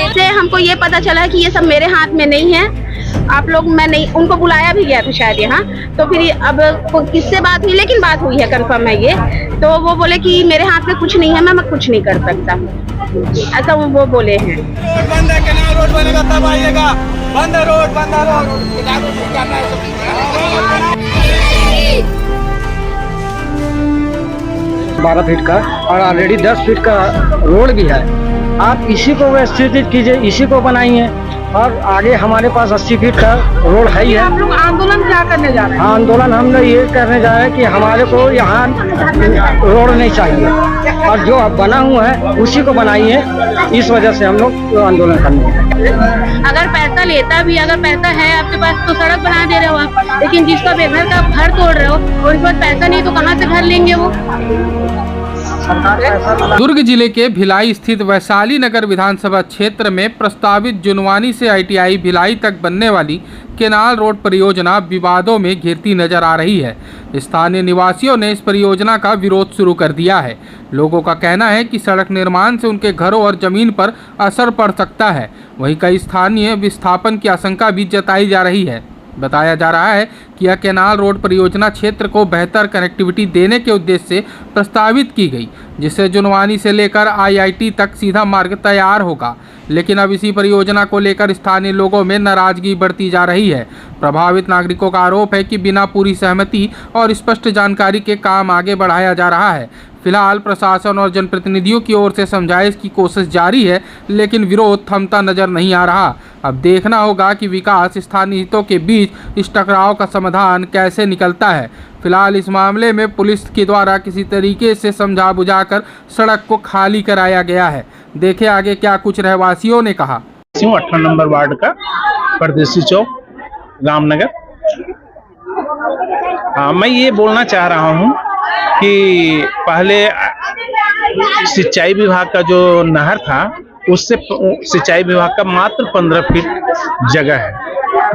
से हमको ये पता चला कि ये सब मेरे हाथ में नहीं है। आप लोग, मैं नहीं, उनको बुलाया भी गया था शायद यहाँ। तो फिर अब किससे बात हुई, लेकिन बात हुई है, कंफर्म है ये। तो वो बोले कि मेरे हाथ में कुछ नहीं है, मैं कुछ नहीं कर सकता, ऐसा वो बोले हैं। रोड बंद है, केनाल रोड बनेगा तब आइएगा। बंद है रोड, बंद है रोड। 12 फीट का और ऑलरेडी 10 फीट का रोड भी है। आप इसी को व्यवस्थित कीजिए, इसी को बनाइए। और आगे हमारे पास 80 फीट का रोड है ही है। आप लोग आंदोलन क्या करने जा रहे हैं? आंदोलन हम लोग ये करने जा रहे हैं कि हमारे को यहाँ रोड नहीं चाहिए, और जो बना हुआ है उसी को बनाइए। इस वजह से हम लोग आंदोलन करने हैं। अगर पैसा लेता भी, अगर पैसा है आपके पास तो सड़क बना दे रहे हो आप, लेकिन जिसका बेघर का घर तोड़ रहे हो और इस बार पैसा नहीं तो कहाँ से घर लेंगे वो? दुर्ग जिले के भिलाई स्थित वैशाली नगर विधानसभा क्षेत्र में प्रस्तावित जुनवानी से ITI भिलाई तक बनने वाली केनाल रोड परियोजना विवादों में घिरती नजर आ रही है। स्थानीय निवासियों ने इस परियोजना का विरोध शुरू कर दिया है। लोगों का कहना है कि सड़क निर्माण से उनके घरों और जमीन पर असर पड़ सकता है। वहीं कई स्थानीय विस्थापन की आशंका भी जताई जा रही है। बताया जा रहा है कि यह केनाल रोड परियोजना क्षेत्र को बेहतर कनेक्टिविटी देने के उद्देश्य से प्रस्तावित की गई, जिससे जुनवानी से लेकर IIT तक सीधा मार्ग तैयार होगा। लेकिन अब इसी परियोजना को लेकर स्थानीय लोगों में नाराजगी बढ़ती जा रही है। प्रभावित नागरिकों का आरोप है कि बिना पूरी सहमति और स्पष्ट जानकारी के काम आगे बढ़ाया जा रहा है। फिलहाल प्रशासन और जनप्रतिनिधियों की ओर से समझाइश की कोशिश जारी है, लेकिन विरोध थमता नजर नहीं आ रहा। अब देखना होगा कि विकास स्थानीय हितों के बीच इस टकराव का समाधान कैसे निकलता है। फिलहाल इस मामले में पुलिस के द्वारा किसी तरीके से समझा बुझाकर सड़क को खाली कराया गया है। देखे आगे क्या कुछ रहवासियों ने कहा। 18 नंबर वार्ड का परदेसी चौक, रामनगर। मैं ये बोलना चाह रहा हूँ कि पहले सिंचाई विभाग का जो नहर था, उससे सिंचाई विभाग का मात्र 15 फीट जगह है,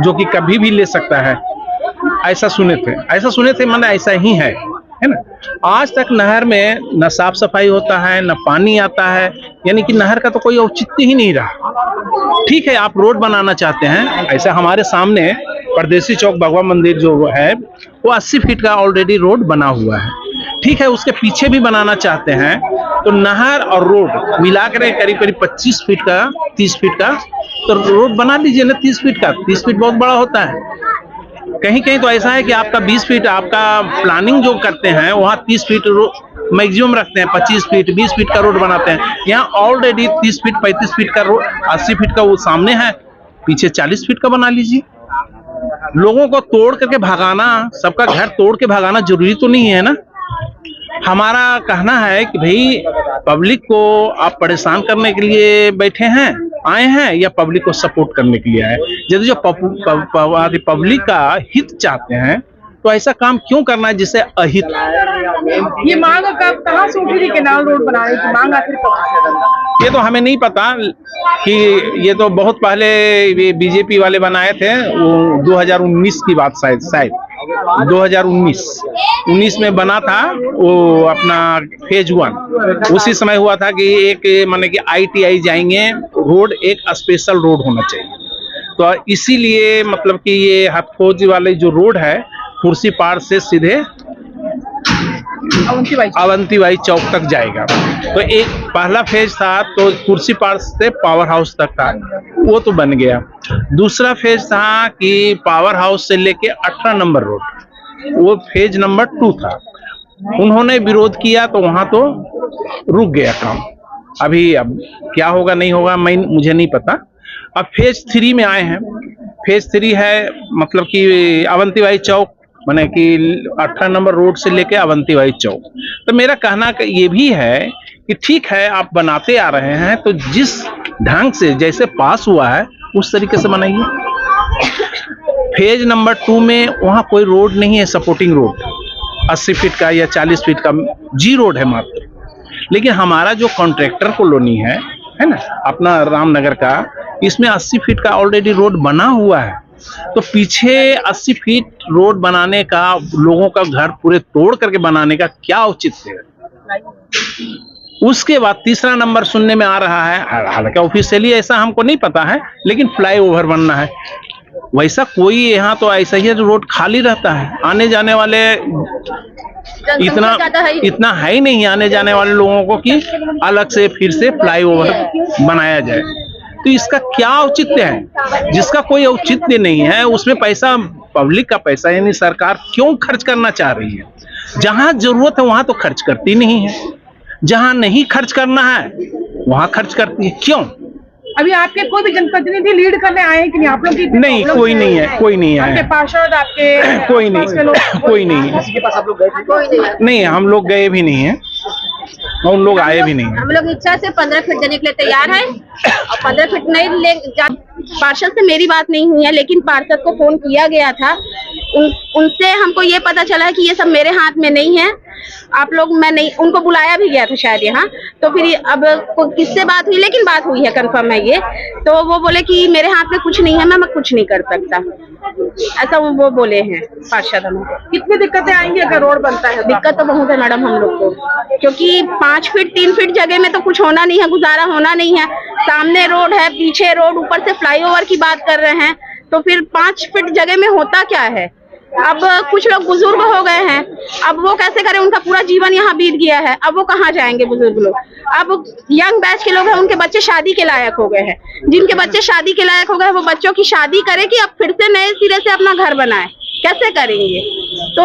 जो कि कभी भी ले सकता है। ऐसा सुने थे मतलब ऐसा ही है ना। आज तक नहर में न साफ सफाई होता है, न पानी आता है, यानी कि नहर का तो कोई औचित्य ही नहीं रहा। ठीक है, आप रोड बनाना चाहते हैं, ऐसा हमारे सामने परदेसी चौक भगवान मंदिर जो है वो 80 फीट का ऑलरेडी रोड बना हुआ है। ठीक है, उसके पीछे भी बनाना चाहते हैं तो नहर और रोड मिलाकर करीब 25 फीट का, 30 फीट का तो रोड बना लीजिए ना। 30 फीट का, 30 फीट बहुत बड़ा होता है। कहीं कहीं तो ऐसा है कि आपका 20 फीट, आपका प्लानिंग जो करते हैं वहाँ 30 फीट मैक्सिमम रखते हैं, 25 फीट 20 फीट का रोड बनाते हैं। यहाँ ऑलरेडी 30 फीट 35 फीट का रोड, 80 फीट का वो सामने है, पीछे 40 फीट का बना लीजिए। लोगों को तोड़ करके भगाना, सबका घर तोड़ के भगाना जरूरी तो नहीं है ना। हमारा कहना है कि भाई पब्लिक को आप परेशान करने के लिए बैठे हैं, आए हैं, या पब्लिक को सपोर्ट करने के लिए आए। यदि जो पब्लिक का हित चाहते हैं तो ऐसा काम क्यों करना है जिससे अहित। ये मांग कहाँ से उठी थी केनाल रोड बनाने की मांग आखिर कब? ये तो हमें नहीं पता कि ये तो बहुत पहले बीजेपी वाले बनाए थे, वो 2019 की बात शायद 2019 में बना था वो अपना फेज 1। उसी समय हुआ था कि एक माने कि ITI जाएंगे रोड, एक स्पेशल रोड होना चाहिए। तो इसीलिए मतलब कि ये हथखोजी वाले जो रोड है कुर्सी पार से सीधे अवंतीबाई चौक तक जाएगा। तो एक पहला फेज था तो कुर्सी पार से पावर हाउस तक था, वो तो बन गया। दूसरा फेज था कि पावर हाउस से लेके 18 नंबर रोड, वो फेज नंबर 2 था। उन्होंने विरोध किया तो वहां तो रुक गया काम। अभी अब क्या होगा नहीं होगा मुझे नहीं पता। अब फेज 3 में आए हैं। फेज 3 है मतलब कि अवंतीबाई चौक, माने कि 18 नंबर रोड से लेके अवंतीबाई चौक। तो मेरा कहना ये भी है कि ठीक है, आप बनाते आ रहे हैं तो जिस ढंग से जैसे पास हुआ है उस तरीके से बनाइए। फेज नंबर 2 में वहाँ कोई रोड नहीं है, सपोर्टिंग रोड 80 फीट का या 40 फीट का जी रोड है मात्र। लेकिन हमारा जो कॉन्ट्रैक्टर कॉलोनी है ना अपना रामनगर का, इसमें 80 फीट का ऑलरेडी रोड बना हुआ है। तो पीछे 80 फीट रोड बनाने का, लोगों का घर पूरे तोड़ करके बनाने का क्या औचित्य है? उसके बाद तीसरा नंबर सुनने में आ रहा है, हालांकि ऑफिशियली ऐसा हमको नहीं पता है, लेकिन फ्लाईओवर बनना है। वैसा कोई यहाँ तो ऐसा ही है, रोड खाली रहता है, आने जाने वाले इतना है ही नहीं आने जाने वाले लोगों को कि अलग से फिर से फ्लाईओवर बनाया जाए। तो इसका क्या औचित्य है? जिसका कोई औचित्य नहीं है, उसमें पैसा, पब्लिक का पैसा यानी सरकार क्यों खर्च करना चाह रही है? जहां जरूरत है वहां तो खर्च करती नहीं है, जहां नहीं खर्च करना है वहां खर्च करती है। क्यों? अभी आपके कोई भी जनप्रतिनिधि लीड करने आए कि नहीं? आप लोग की नहीं, कोई नहीं है, कोई नहीं है। आपके पार्षद, आपके कोई नहीं, कोई नहीं है। किसी के पास आप लोग गए थे? नहीं, हम लोग गए भी नहीं है और लोग आए भी नहीं है। हम लोग इच्छा से 15 फीट देने के लिए तैयार हैं और 15 फीट नहीं ले। पार्षद से मेरी बात नहीं हुई है, लेकिन पार्षद को फोन किया गया था। उनसे हमको ये पता चला है कि ये सब मेरे हाथ में नहीं है। आप लोग, मैं नहीं, उनको बुलाया भी गया था शायद यहाँ। तो फिर अब किससे बात हुई, लेकिन बात हुई है, कंफर्म है ये। तो वो बोले कि मेरे हाथ में कुछ नहीं है, मैं कुछ नहीं कर सकता, ऐसा वो बोले हैं पार्षद हमें। कितनी दिक्कतें आएंगी अगर रोड बनता है? दिक्कत तो बहुत है मैडम हम लोग को, क्योंकि 5 फीट 3 फीट जगह में तो कुछ होना नहीं है, गुजारा होना नहीं है। सामने रोड है, पीछे रोड, ऊपर से फ्लाईओवर की बात कर रहे हैं, तो फिर 5 फीट जगह में होता क्या है? अब कुछ लोग बुजुर्ग हो गए हैं, अब वो कैसे करें? उनका पूरा जीवन यहाँ बीत गया है, अब वो कहाँ जाएंगे बुजुर्ग लोग? अब यंग बैच के लोग हैं, उनके बच्चे शादी के लायक हो गए हैं। जिनके बच्चे शादी के लायक हो गए, वो बच्चों की शादी करे कि अब फिर से नए सिरे से अपना घर बनाए? कैसे करेंगे? तो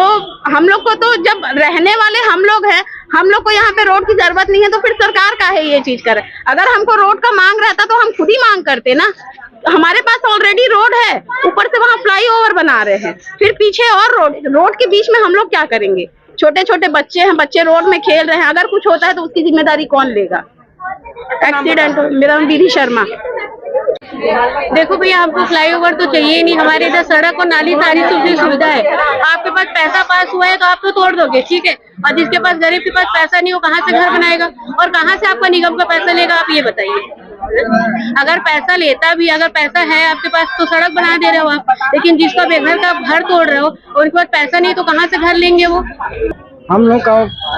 हम लोग को तो, जब रहने वाले हम लोग हैं, हम लोग को यहाँ पे रोड की जरूरत नहीं है, तो फिर सरकार का है ये चीज करे? अगर हमको रोड का मांग रहता तो हम खुद ही मांग करते ना। हमारे पास ऑलरेडी रोड है, ऊपर से वहाँ फ्लाईओवर बना रहे हैं, फिर पीछे और रोड के बीच में हम लोग क्या करेंगे? छोटे छोटे बच्चे हैं, बच्चे रोड में खेल रहे हैं, अगर कुछ होता है तो उसकी जिम्मेदारी कौन लेगा? एक्सीडेंट। मेरा नाम विधि शर्मा। देखो भैया, हमको फ्लाईओवर तो चाहिए ही नहीं। हमारे इधर सड़क और नाली सारी सुविधा है। आपके पास पैसा पास हुआ है तो आप तो तोड़ दोगे, ठीक है, और जिसके पास, गरीब के पास पैसा नहीं हो, कहाँ से घर बनाएगा और कहाँ से आपका निगम का पैसा लेगा? आप ये बताइए। अगर पैसा लेता भी, अगर पैसा है आपके पास तो सड़क बना दे रहे हो आप, लेकिन जिसका बेघर का घर तोड़ रहे हो और उनके पास पैसा नहीं तो कहाँ से घर लेंगे वो? हम लोग का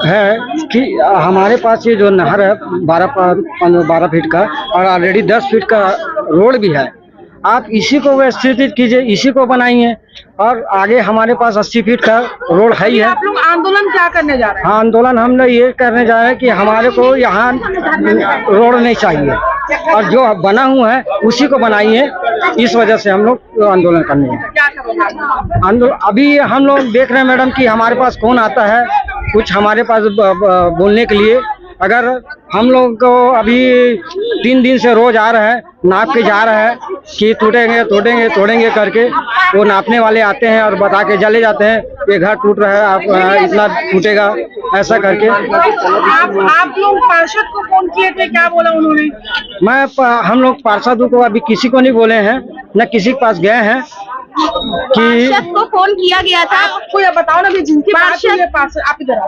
है कि हमारे पास ये जो नहर है 12 फीट का और ऑलरेडी 10 फीट का रोड भी है। आप इसी को व्यवस्थित कीजिए, इसी को बनाइए, और आगे हमारे पास 80 फीट का रोड है ही है। आप लोग आंदोलन क्या करने जा रहे हैं? हाँ, आंदोलन हम लोग ये करने जा रहे हैं कि हमारे को यहाँ रोड नहीं चाहिए और जो बना हुआ है उसी को बनाइए। इस वजह से हम लोग आंदोलन करने हैं। आंदोलन अभी हम लोग देख रहे हैं मैडम कि हमारे पास कौन आता है कुछ हमारे पास बोलने के लिए। अगर हम लोग को अभी 3 दिन से रोज आ रहा है, नाप के जा रहा है कि तोड़ेंगे करके, वो नापने वाले आते हैं और बता के चले जाते हैं ये घर टूट रहा है, आप इतना टूटेगा, ऐसा करके। आप लोग पार्षद को फोन किए थे, क्या बोला उन्होंने? हम लोग पार्षद को अभी किसी को नहीं बोले हैं, न किसी के पास गए हैं कि पार्षद को फोन किया गया था। कोई बताओ ना, जिनकी बात हुई है पार्षद, आप इधर आओ।